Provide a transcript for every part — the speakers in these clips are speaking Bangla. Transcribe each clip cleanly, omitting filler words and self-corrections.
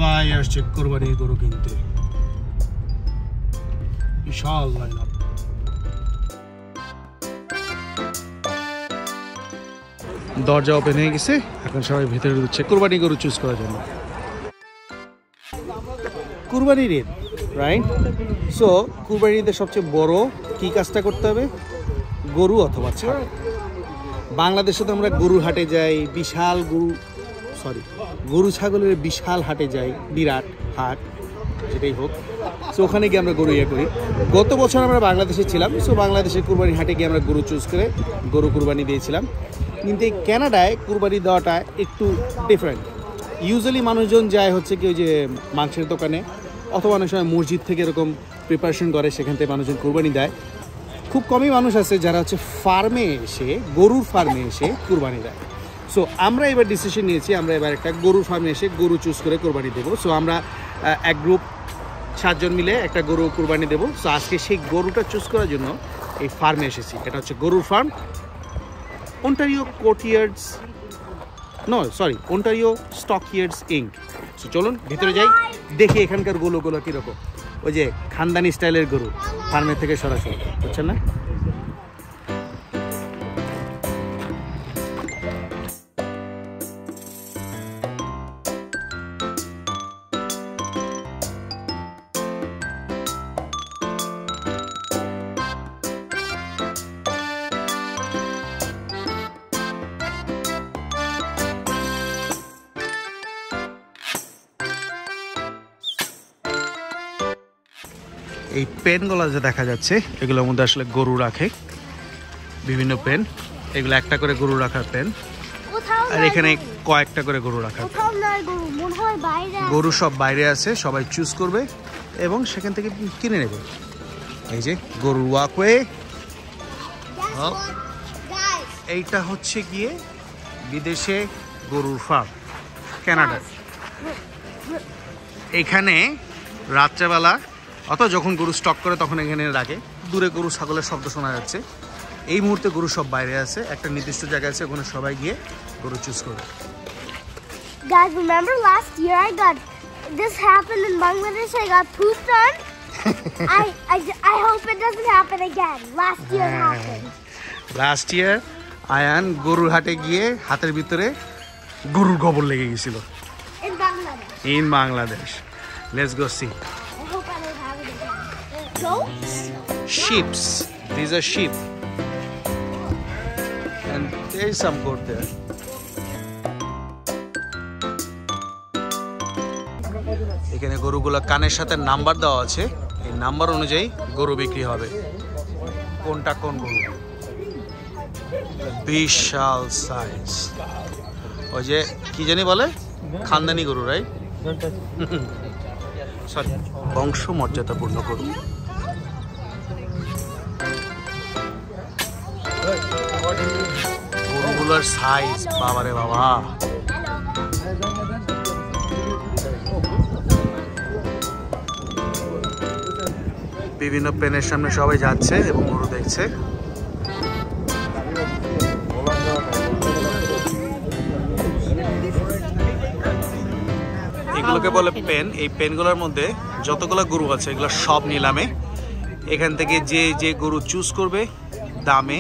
সবাই আসছে কুরবানির গরু কিনতে। বিশাল লাইন আপ। দরজা ওপেন হয়ে গেছে, এখন সবাই ভিতরে ঢুকছে কুরবানি গরু চুজ করার জন্য। কুরবানির ঈদ, রাইট? সো কুরবানির ঈদের সবচেয়ে বড় কি কাজটা করতে হবে? গরু অথবা ছাগল। বাংলাদেশে তো আমরা গরুর হাটে যাই, বিশাল গরু ছাগলের বিশাল হাটে যাই, বিরাট হাট যেটাই হোক। সো ওখানে গিয়ে আমরা গরু করি। গত বছর আমরা বাংলাদেশে ছিলাম, সো বাংলাদেশের কুরবানি হাটে গিয়ে আমরা গরু চুজ করে গরু কুরবানি দিয়েছিলাম। কিন্তু এই কানাডায় কুরবানি দেওয়াটা একটু ডিফারেন্ট। ইউজুয়ালি মানুষজন যায় হচ্ছে কি ওই যে মাংসের দোকানে, অথবা অনেক সময় মসজিদ থেকে এরকম প্রিপারেশন করে, সেখান থেকে মানুষজন কুরবানি দেয়। খুব কমই মানুষ আছে যারা হচ্ছে ফার্মে এসে, গরুর ফার্মে এসে কুরবানি দেয়। সো আমরা এবার ডিসিশন নিয়েছি, আমরা এবার একটা গরুর ফার্মে এসে গরু চুজ করে কুরবানি দেবো। সো আমরা এক গ্রুপ 7 জন মিলে একটা গরু কুরবানি দেবো। সো আজকে সেই গরুটা চুজ করার জন্য এই ফার্মে এসেছি। এটা হচ্ছে গরুর farm, Ontario Ontario stockyards Inc. So চলুন ভিতরে যাই, দেখি এখানকার গরুগুলো কীরকম। ওই যে খানদানি স্টাইলের গরু, ফার্মের থেকে সরাসরি, বুঝছেন না? এই পেনগুলো যে দেখা যাচ্ছে, এগুলোর মধ্যে আসলে গরু রাখে, বিভিন্ন পেন। এগুলো একটা করে গরু রাখার পেন, আর এখানে কয়েকটা করে গরু রাখার পেন। গরু সব বাইরে আছে, সবাই চুজ করবে এবং সেখান থেকে কিনে নেবে। এই যে গরুর ওয়াকওয়ে, এইটা হচ্ছে গিয়ে বিদেশে গরুর ফার্ম, কানাডা। এখানে রাত্রেবেলা অথবা যখন গরু স্টক করে তখন এখানে রাখে। দূরে গরু ছাগলের শব্দ শোনা যাচ্ছে। এই মুহূর্তে গরু সব বাইরে আছে, একটা নির্দিষ্ট জায়গা আছে, ওখানে সবাই গিয়ে গরু চুজ করবে। Guys, remember last year this happened in Bangladesh. I got pooped on. I hope it doesn't happen again. Last year happened. Last year Ayaan গরুর হাটে গিয়ে হাতের ভিতরে গরুর গোবর লেগে গেছিল। In Bangladesh. Let's go see. Goats? Sheeps. These are sheep. And there is some goat there. এখানে গরুগুলো কানের সাথে নাম্বার দেওয়া আছে, এই নাম্বার অনুযায়ী গরু বিক্রি হবে। কোনটা কোন গরু, বিশাল সাইজ। ওই যে কি জানি বলে, খানদানি গরু, রাইট? সরি, বংশ মর্যাদাপূর্ণ গরু। গরুগুলোর সাইজ বাবারে বাবা। বিভিন্ন পেনের সামনে সবাই যাচ্ছে এবং গরু দেখছে। এগুলোকে বলে পেন। এই পেনগুলোর মধ্যে যতগুলো গরু আছে এগুলো সব নিলামে। এখান থেকে যে যে গরু চুজ করবে দামে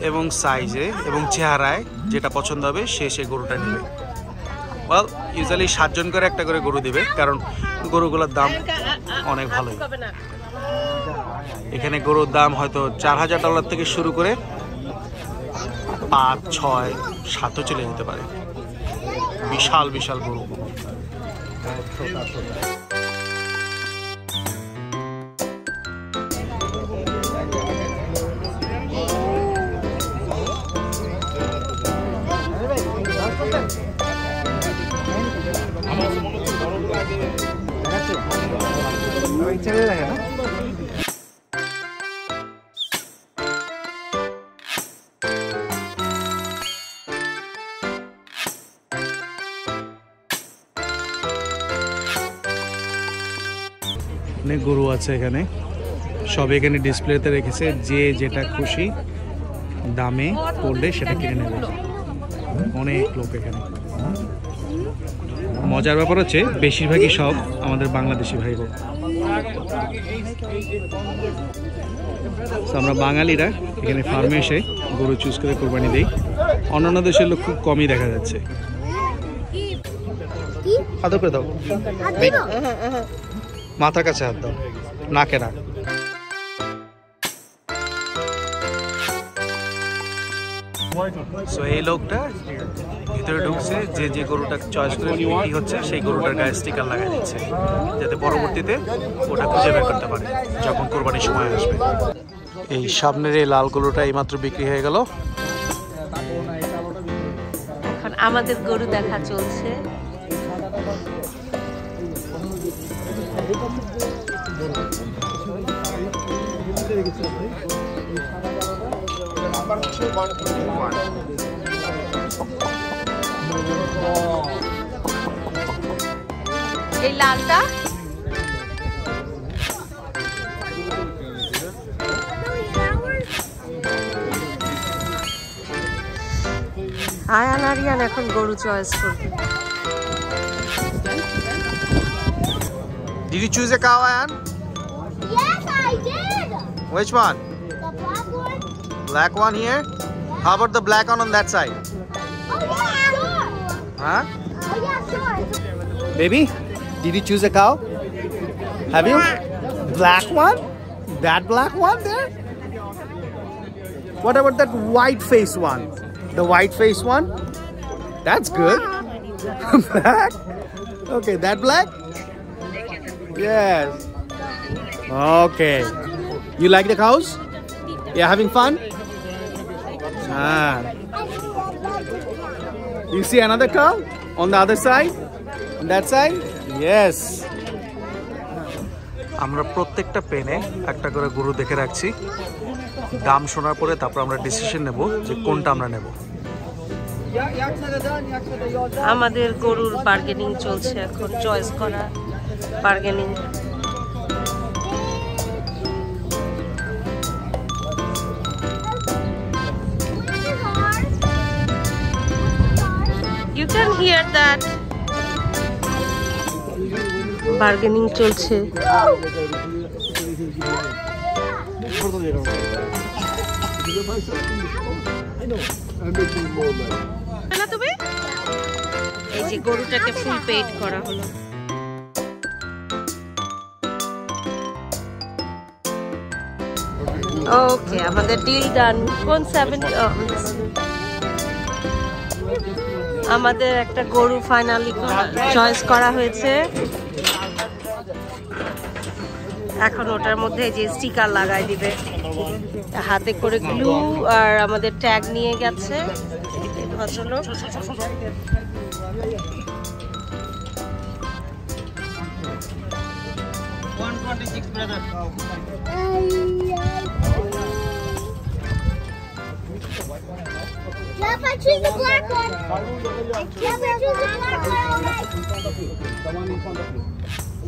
এবং সাইজে এবং চেহারায় যেটা পছন্দ হবে সে সেই গরুটা নেবে। ওয়েল, ইউজুয়ালি 7 জন করে একটা করে গরু দিবে, কারণ গরুগুলোর দাম অনেক ভালোই। এখানে গরুর দাম হয়তো $4000 থেকে শুরু করে 5, 6, 7 চলে যেতে পারে। বিশাল বিশাল গরু। অনেক গরু আছে এখানে, সব এখানে ডিসপ্লেতে রেখেছে। যে যেটা খুশি দামে পড়লে সেটা কিনে নেবে। অনেক লোক এখানে। মজার ব্যাপার হচ্ছে বেশিরভাগই সব আমাদের বাংলাদেশি ভাই বোন। আমরা বাঙালিরা এখানে ফার্মে এসে গরু চুজ করে কোরবানি দিই। অন্যান্য দেশের লোক খুব কমই দেখা যাচ্ছে। হাত করে দাও, মাথার কাছে হাত দাও, নাকে না। সো এই লোকটা ভিতরে ঢুকছে, যে গরুটা চয়েস করে বিক্রি হচ্ছে সেই গরুটার গায়ে স্টিকার লাগাই দিচ্ছে, যাতে পরবর্তীতে ওটা খুঁজে বের করতে পারে যখন কোরবানির সময় আসবে। এই সামনের এই লাল গরুটা এইমাত্র বিক্রি হয়ে গেল। এখন আমাদের গরু দেখা চলছে। এই লালটা আয়ান আরিয়ান এখন গরু চয়েস করবে। Did you choose a cow, Ayan? Yes, I did. Which one? The black one. Black one here? How about the black one on that side? Oh yeah, sure. Huh? Oh yeah, sure. Baby, did you choose a cow? Have you? Black one? That black one there? What about that white face one? The white face one? That's good. Black? Okay, that black? Yes. Okay. You like the cows? Yeah, having fun? Ah. You see another cow on the other side? On that side? Yes. আমরা প্রত্যেকটা পেনে একটা করে গরু দেখে রাখছি। দাম শোনার পরে তারপর আমরা ডিসিশন নেব যে কোনটা আমরা নেব। আমাদের গরুর বার্গেনিং চলছে এখন, চয়েস করা bargaining. You can hear that. Bargaining চলছে। তুমি এই যে গরুটাকে ফুল পেড করা হলো। ওকে, আমাদের ডিল ডান। কোন 70? আমাদের একটা গরু ফাইনালি চয়েস করা হয়েছে। এখন ওটার মধ্যে যে স্টিকার লাগাই দিবে, হাতে করে গ্লু আর আমাদের ট্যাগ নিয়ে গেছে ভদ্রলোক। Yep, I choose the black one. Yep, I choose the black one, all right.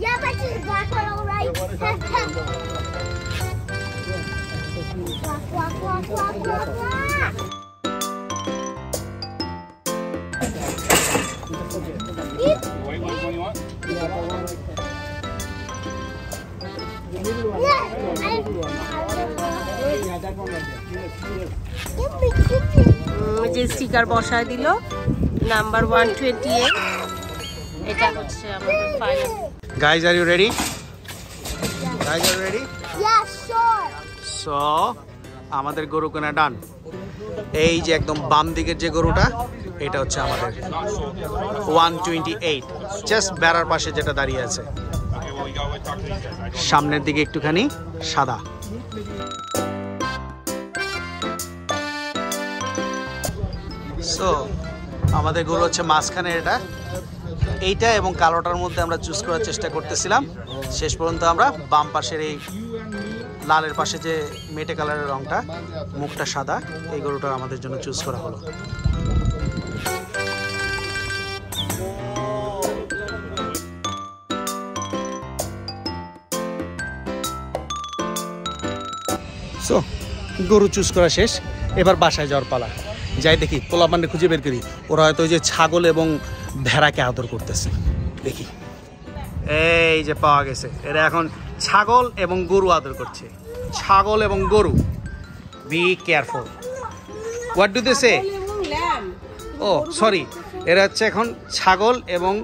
Yep, I choose the black one, all right. Black, black, black, black, black, black. যে স্টিকার বসায় দিল নাম্বার 128। এটা হচ্ছে আমাদের final. Guys, are you ready? Guys, are you ready? Yes, sure. So, আমাদের গরু কেনা ডান। এই যে একদম বাম দিকের যে গরুটা, এটা হচ্ছে আমাদের 128, জাস্ট বেড়ার পাশে যেটা দাঁড়িয়ে আছে, সামনের দিকে একটুখানি সাদা। সো আমাদের গরু হচ্ছে মাঝখানে এইটা এবং কালোটার মধ্যে আমরা চুজ করার চেষ্টা করতেছিলাম। শেষ পর্যন্ত আমরা বাম পাশের এই লালের পাশে যে মেটে কালারের রংটা, মুখটা সাদা, এই গরুটা আমাদের জন্য চুজ করা হলো। সো গরু চুজ করা শেষ, এবার বাসায় যাওয়ার পালা। যাই দেখি পোলাপান্ডে খুঁজে বের করি। ওরা হয়তো ওই যে ছাগল এবং ভেড়াকে আদর করতেছে। দেখি, এই যে পাওয়া গেছে, এরা এখন ছাগল এবং গরু আদর করছে। ছাগল এবং গরু, be careful. What do they say? Oh sorry, এরা হচ্ছে এখন ছাগল এবং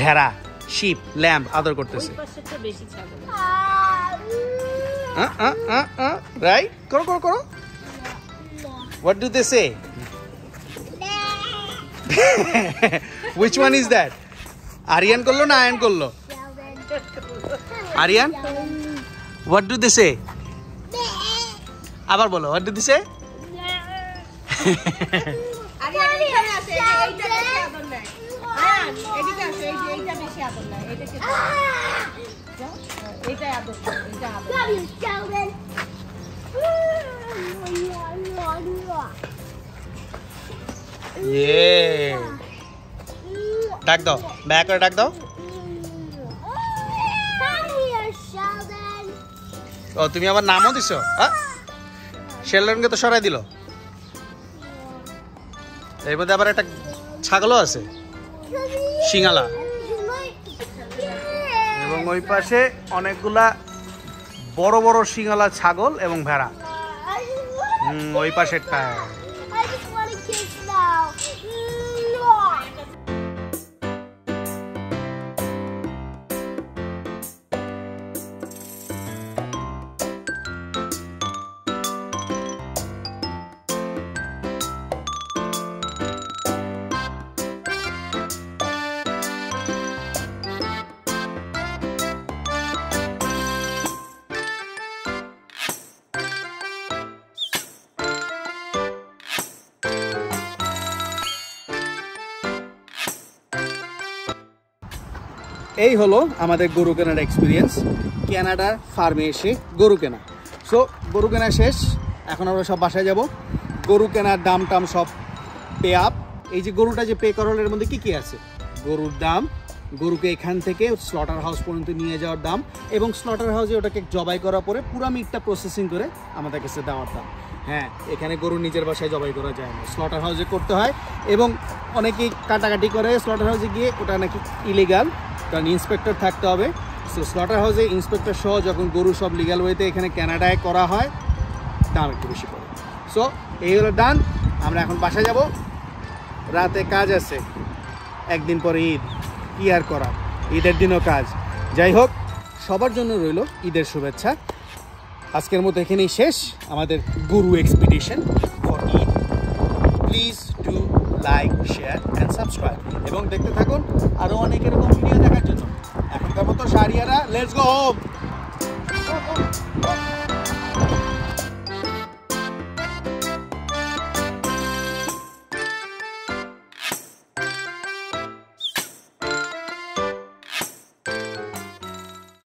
ভেড়া, শিপ, ল্যাম্ব আদর করতেছে। রাইট, করো করো করো। What do they say? Which one is that? Aryan করলো না আয়ন করলো? Aryan, what do they say? আবার বলো, what do they say? ডাক দাও, ব্যাক করে ডাক দাও। ও তুমি আবার নামও দিছো? শেলডনকে তো সরাই দিল। এর মধ্যে আবার একটা ছাগলও আছে, সিঙ্গালা, এবং ওই পাশে অনেকগুলা বড় বড় সিঙ্গালা ছাগল এবং ভেড়া। ওই পাশেরটা। এই হলো আমাদের গরু কেনার এক্সপিরিয়েন্স, কানাডার ফার্মে এসে গরু কেনা। সো গরু কেনা শেষ, এখন আমরা সব বাসায় যাব। গরু কেনার দাম টাম সব পে আপ। এই যে গরুটা যে পে করার এর মধ্যে কি আছে, গরুর দাম, গরুকে এখান থেকে স্লটার হাউস পর্যন্ত নিয়ে যাওয়ার দাম, এবং স্লটার হাউসে ওটাকে জবাই করার পরে পুরো মিটটা প্রসেসিং করে আমাদের কাছে দেওয়ার দাম। হ্যাঁ, এখানে গরু নিজের বাসায় জবাই করা যায় না, স্লটার হাউসে করতে হয়, এবং অনেকেই কাটাকাটি করে স্লটার হাউসে গিয়ে, ওটা নাকি ইলিগাল, কারণ ইন্সপেক্টর থাকতে হবে। সো স্লটার হাউসে ইন্সপেক্টর সহ যখন গরু সব লিগাল ওয়েতে এখানে কানাডায় করা হয়, দাম একটু বেশি পড়ে। সো এই হলো ডান, আমরা এখন বাসায় যাব। রাতে কাজ আছে, একদিন পরে ঈদ, কি আর করা, ঈদের দিনও কাজ। যাই হোক, সবার জন্য রইল ঈদের শুভেচ্ছা। আজকের মতো এখানেই শেষ আমাদের গরু expedition for Eid. Please do like, share and subscribe, এবং দেখতে থাকুন আরও অনেক এরকম ভিডিও দেখার জন্য। এখনকার মতো শাহরিয়ারা, লেটস গো হোম।